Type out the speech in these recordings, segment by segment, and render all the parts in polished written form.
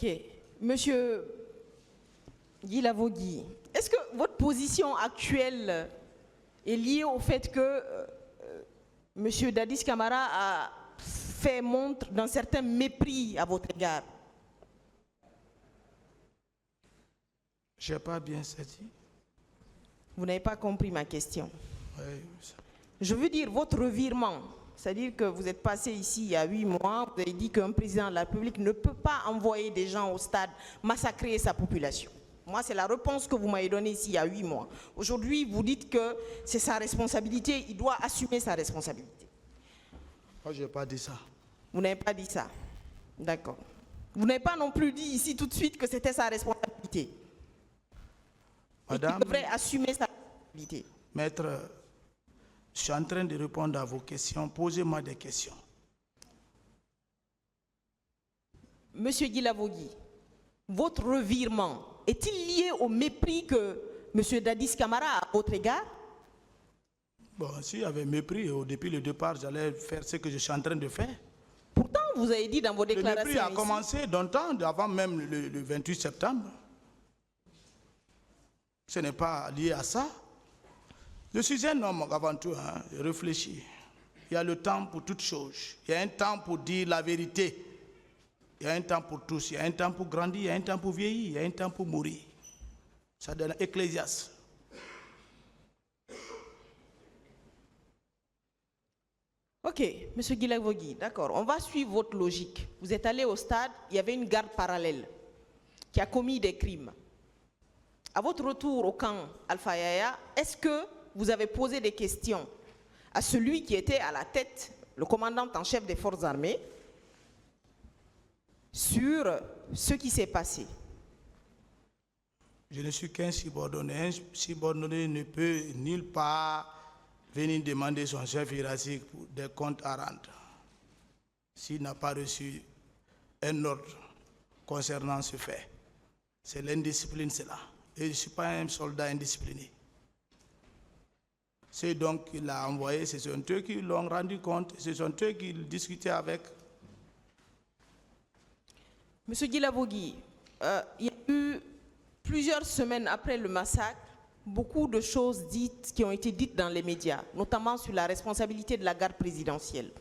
Ok. Monsieur Guy Lavogui, est-ce que votre position actuelle est liée au fait que Monsieur Dadis Camara a fait montre d'un certain mépris à votre égard? Je n'ai pas bien saisi. Vous n'avez pas compris ma question. Oui. Je veux dire votre revirement. C'est-à-dire que vous êtes passé ici il y a 8 mois, vous avez dit qu'un président de la République ne peut pas envoyer des gens au stade massacrer sa population. Moi, c'est la réponse que vous m'avez donnée ici il y a 8 mois. Aujourd'hui, vous dites que c'est sa responsabilité, il doit assumer sa responsabilité. Moi, je n'ai pas dit ça. Vous n'avez pas dit ça. D'accord. Vous n'avez pas non plus dit ici tout de suite que c'était sa responsabilité. Madame, il devrait assumer sa responsabilité. Maître, je suis en train de répondre à vos questions. Posez-moi des questions. Monsieur Guy Lavogui, votre revirement est-il lié au mépris que Monsieur Dadis Camara a à votre égard? Bon, s'il y avait mépris, depuis le départ, j'allais faire ce que je suis en train de faire. Pourtant, vous avez dit dans vos déclarations... Le mépris a commencé longtemps, avant même le 28 septembre. Ce n'est pas lié à ça. Je suis un homme avant tout, hein, je réfléchis. Il y a le temps pour toutes choses. Il y a un temps pour dire la vérité. Il y a un temps pour tous. Il y a un temps pour grandir, il y a un temps pour vieillir, il y a un temps pour mourir. Ça donne Ecclésiaste. Ok, Monsieur Guy Lavogui, d'accord, on va suivre votre logique. Vous êtes allé au stade, il y avait une garde parallèle qui a commis des crimes. À votre retour au camp Alpha Yaya, est-ce que vous avez posé des questions à celui qui était à la tête, le commandant en chef des forces armées, sur ce qui s'est passé? Je ne suis qu'un subordonné. Un subordonné ne peut nulle part venir demander son chef hiérarchique pour des comptes à rendre s'il n'a pas reçu un ordre concernant ce fait. C'est l'indiscipline, cela. Et je ne suis pas un soldat indiscipliné. C'est donc qu'il a envoyé, ce sont eux qui l'ont rendu compte, ce sont eux qui discutaient avec. Monsieur Guy Lavogui, il y a eu plusieurs semaines après le massacre, beaucoup de choses dites qui ont été dites dans les médias, notamment sur la responsabilité de la garde présidentielle.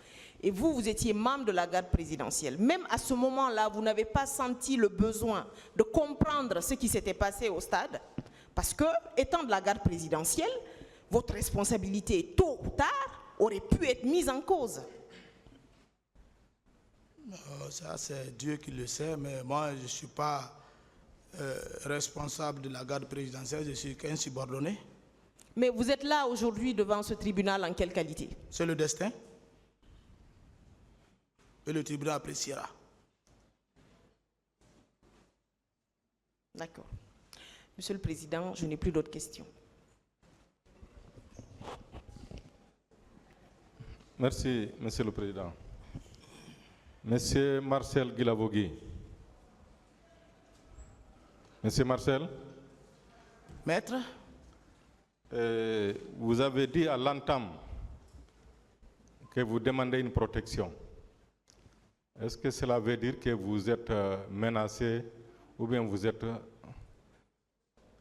Et vous, vous étiez membre de la garde présidentielle. Même à ce moment-là, vous n'avez pas senti le besoin de comprendre ce qui s'était passé au stade, parce que, étant de la garde présidentielle, votre responsabilité, tôt ou tard, aurait pu être mise en cause. Ça, c'est Dieu qui le sait, mais moi, je ne suis pas responsable de la garde présidentielle, je suis qu'un subordonné. Mais vous êtes là aujourd'hui devant ce tribunal en quelle qualité? C'est le destin. Et le tribunal appréciera. D'accord. Monsieur le Président, je n'ai plus d'autres questions. Merci, Monsieur le Président. Monsieur Marcel Guy Lavogui. Monsieur Marcel. Maître. Vous avez dit à l'entame que vous demandez une protection. Est-ce que cela veut dire que vous êtes menacé ou bien vous êtes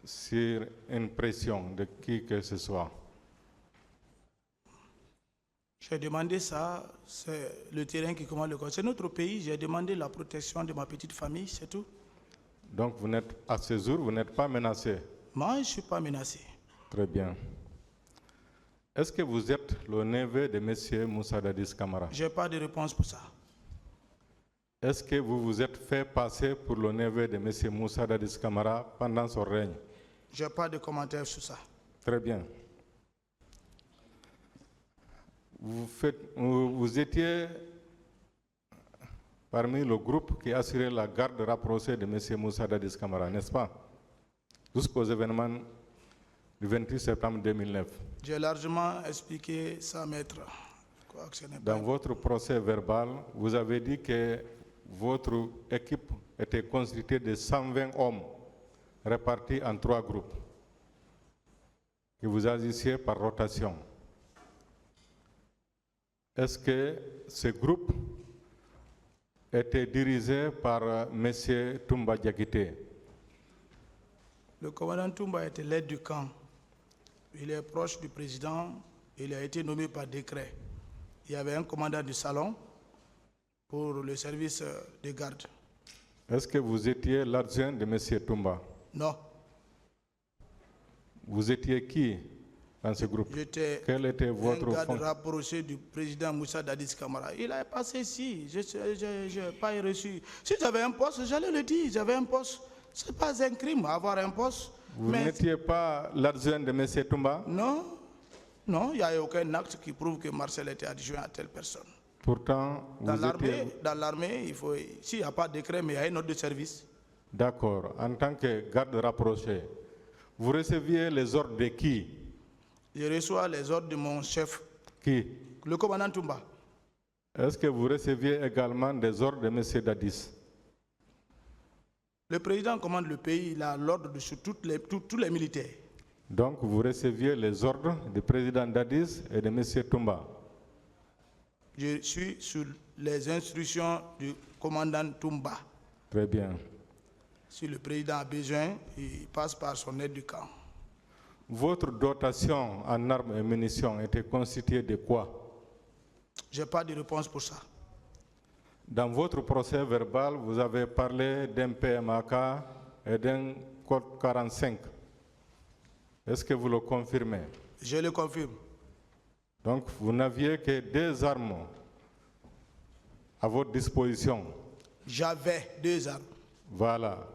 sur une pression de qui que ce soit? J'ai demandé ça, c'est le terrain qui commande le corps. C'est notre pays, j'ai demandé la protection de ma petite famille, c'est tout. Donc vous n'êtes, à ce jour, vous n'êtes pas menacé? Moi, je ne suis pas menacé. Très bien. Est-ce que vous êtes le neveu de M. Moussa Dadis Camara? Je n'ai pas de réponse pour ça. Est-ce que vous vous êtes fait passer pour le neveu de M. Moussa Dadis Camara pendant son règne? Je n'ai pas de commentaire sur ça. Très bien. Vous étiez parmi le groupe qui assurait la garde rapprochée de M. Moussa Dadis Camara, n'est-ce pas? Jusqu'aux événements du 28 septembre 2009. J'ai largement expliqué ça, maître. Dans votre procès verbal, vous avez dit que votre équipe était constituée de 120 hommes répartis en 3 groupes, que vous agissiez par rotation. Est-ce que ce groupe était dirigé par M. Toumba Diakité. Le commandant Toumba était l'aide du camp. Il est proche du président. Il a été nommé par décret. Il y avait un commandant du salon pour le service de garde. Est-ce que vous étiez l'adjoint de M. Toumba? Non. Vous étiez qui dans ce groupe? J'étais Quel était votre un garde fonction? rapproché du président Moussa Dadis Camara. Il a passé ici. Je n'ai pas reçu. Si j'avais un poste, j'allais le dire. J'avais un poste. Ce n'est pas un crime avoir un poste. Vous n'étiez pas l'adjoint de M. Toumba? Non. Non, il n'y a aucun acte qui prouve que Marcel était adjoint à telle personne. Pourtant, Dans vous étiez... l'armée, il faut, s'il n'y a pas de décret, mais il y a un ordre de service. D'accord. En tant que garde rapproché, vous receviez les ordres de qui? Je reçois les ordres de mon chef, Qui? le commandant Toumba. Est-ce que vous receviez également des ordres de M. Dadis? Le président commande le pays, il a l'ordre de tous les militaires. Donc, vous receviez les ordres du président Dadis et de M. Toumba? Je suis sous les instructions du commandant Toumba. Très bien. Si le président a besoin, il passe par son aide du camp. Votre dotation en armes et munitions était constituée de quoi? Je n'ai pas de réponse pour ça. Dans votre procès verbal, vous avez parlé d'un PMAK et d'un code 45. Est-ce que vous le confirmez? Je le confirme. Donc, vous n'aviez que 2 armes à votre disposition. J'avais 2 armes. Voilà.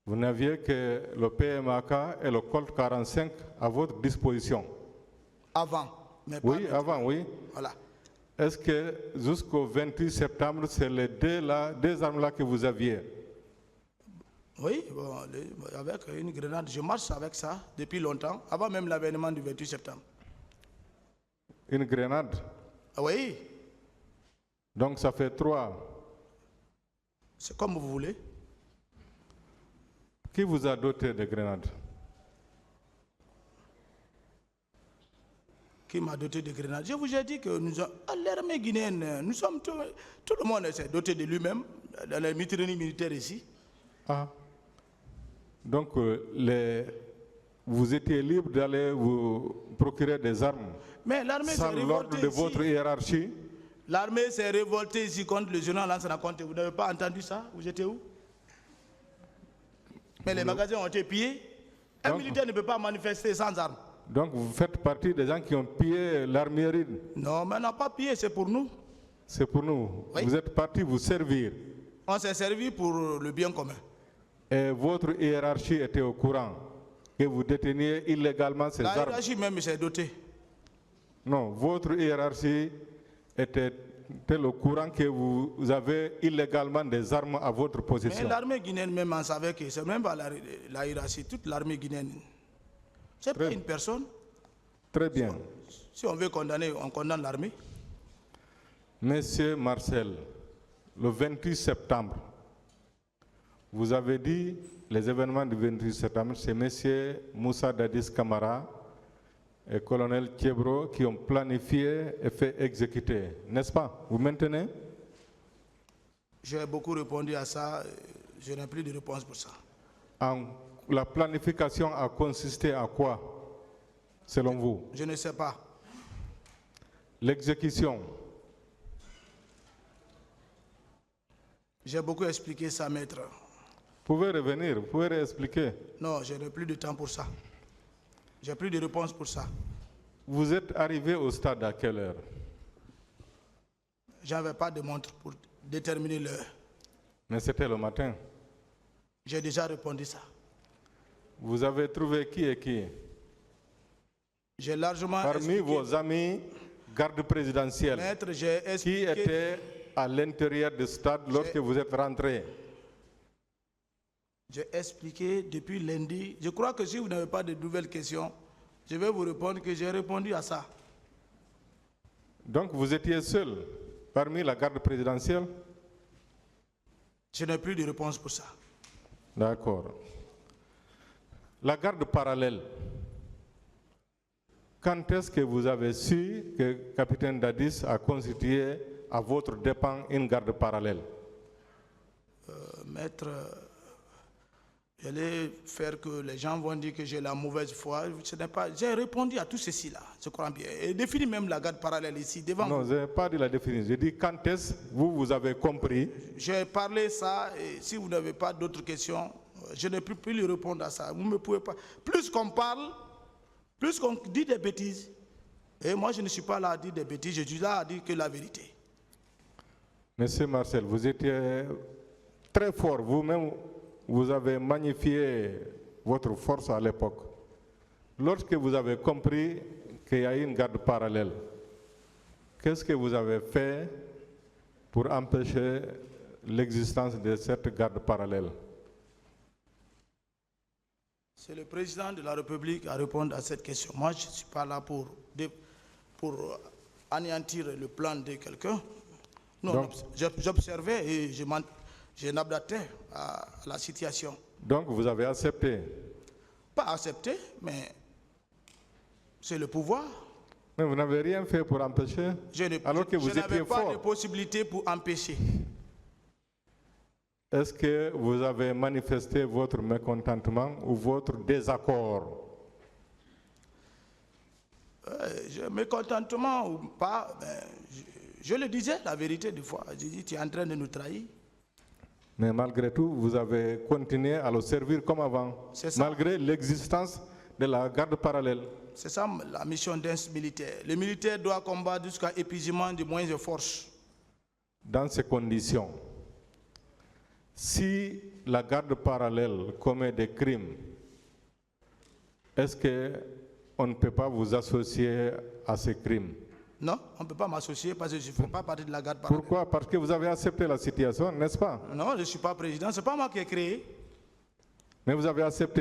Vous n'aviez que le PMAK et le Colt 45 à votre disposition. Avant. Mais pas Oui, maintenant. avant, oui. Voilà. Est-ce que jusqu'au 28 septembre, c'est les 2 armes-là que vous aviez? Oui, bon, avec une grenade. Je marche avec ça depuis longtemps, avant même l'avènement du 28 septembre. Une grenade? Ah oui, Donc ça fait 3. c'est comme vous voulez. Qui vous a doté de grenades? Qui m'a doté de grenades? Je vous ai dit que nous sommes à l'armée guinéenne. Nous sommes tout le monde s'est doté de lui-même dans les mitrailleries militaires ici. Ah. Donc vous étiez libre d'aller vous procurer des armes Mais l'armée s'est sans l'ordre révoltée de votre ici. hiérarchie? L'armée s'est révoltée ici contre le général Lansana Conté. Vous n'avez pas entendu ça? Vous étiez où? Mais les magasins ont été pillés. Un militaire ne peut pas manifester sans armes. Donc vous faites partie des gens qui ont pillé l'armurerie? Non, mais on n'a pas pillé, c'est pour nous. C'est pour nous. Oui. Vous êtes partis vous servir. On s'est servi pour le bien commun. Et votre hiérarchie était au courant que vous déteniez illégalement ces La armes? hiérarchie même s'est dotée. Non, votre hiérarchie était au courant que vous avez illégalement des armes à votre Mais possession? l'armée guinéenne même en savait que c'est même pas la hiérarchie, toute l'armée guinéenne. C'est pas une personne. Très bien. Si on veut condamner, on condamne l'armée. Monsieur Marcel, le 28 septembre, vous avez dit les événements du 28 septembre, c'est monsieur Moussa Dadis Camara et colonel Thiebro qui ont planifié et fait exécuter, n'est-ce pas? Vous maintenez? J'ai beaucoup répondu à ça, je n'ai plus de réponse pour ça. La planification a consisté à quoi, selon vous? Je ne sais pas. L'exécution? J'ai beaucoup expliqué ça, maître. Vous pouvez revenir, vous pouvez réexpliquer. Non, je n'ai plus de temps pour ça. J'ai plus de réponse pour ça. Vous êtes arrivé au stade à quelle heure? Je n'avais pas de montre pour déterminer l'heure. Mais c'était le matin. J'ai déjà répondu ça. Vous avez trouvé qui et qui? J'ai largement Parmi expliqué. vos amis garde présidentielle, Maître, j'ai qui expliqué. étaient à l'intérieur du stade lorsque vous êtes rentré? J'ai expliqué depuis lundi. Je crois que si vous n'avez pas de nouvelles questions, je vais vous répondre que j'ai répondu à ça. Donc vous étiez seul parmi la garde présidentielle? Je n'ai plus de réponse pour ça. D'accord. La garde parallèle, quand est-ce que vous avez su que le capitaine Dadis a constitué à votre dépens une garde parallèle? Maître, j'allais faire que les gens vont dire que j'ai la mauvaise foi. Ce n'est pas. J'ai répondu à tout ceci là, je crois bien. Et défini même la garde parallèle ici devant Non, vous. je n'ai pas dit la définition. J'ai dit quand est-ce vous avez compris? J'ai parlé ça et si vous n'avez pas d'autres questions, je ne peux plus lui répondre à ça. Vous ne pouvez pas. Plus qu'on parle, plus qu'on dit des bêtises. Et moi, je ne suis pas là à dire des bêtises, je suis là à dire que la vérité. Monsieur Marcel, vous étiez très fort. Vous-même, vous avez magnifié votre force à l'époque. Lorsque vous avez compris qu'il y a une garde parallèle, qu'est-ce que vous avez fait pour empêcher l'existence de cette garde parallèle? C'est le président de la République à répondre à cette question. Moi, je ne suis pas là pour anéantir le plan de quelqu'un. Non, j'observais et je m'adaptais à la situation. Donc vous avez accepté? Pas accepté, mais c'est le pouvoir. Mais vous n'avez rien fait pour empêcher? Alors que vous étiez n'avais pas fort. de possibilité pour empêcher. Est-ce que vous avez manifesté votre mécontentement ou votre désaccord? Mécontentement ou pas, je le disais la vérité des fois. J'ai dit, tu es en train de nous trahir. Mais malgré tout, vous avez continué à le servir comme avant, malgré l'existence de la garde parallèle. C'est ça la mission d'un militaire. Le militaire doit combattre jusqu'à épuisement des moyens de force. Dans ces conditions, si la garde parallèle commet des crimes, est-ce qu'on ne peut pas vous associer à ces crimes? Non, on ne peut pas m'associer parce que je ne fais pas partie de la garde parallèle. Pourquoi? Parce que vous avez accepté la situation, n'est-ce pas? Non, je ne suis pas président, ce n'est pas moi qui ai créé. Mais vous avez accepté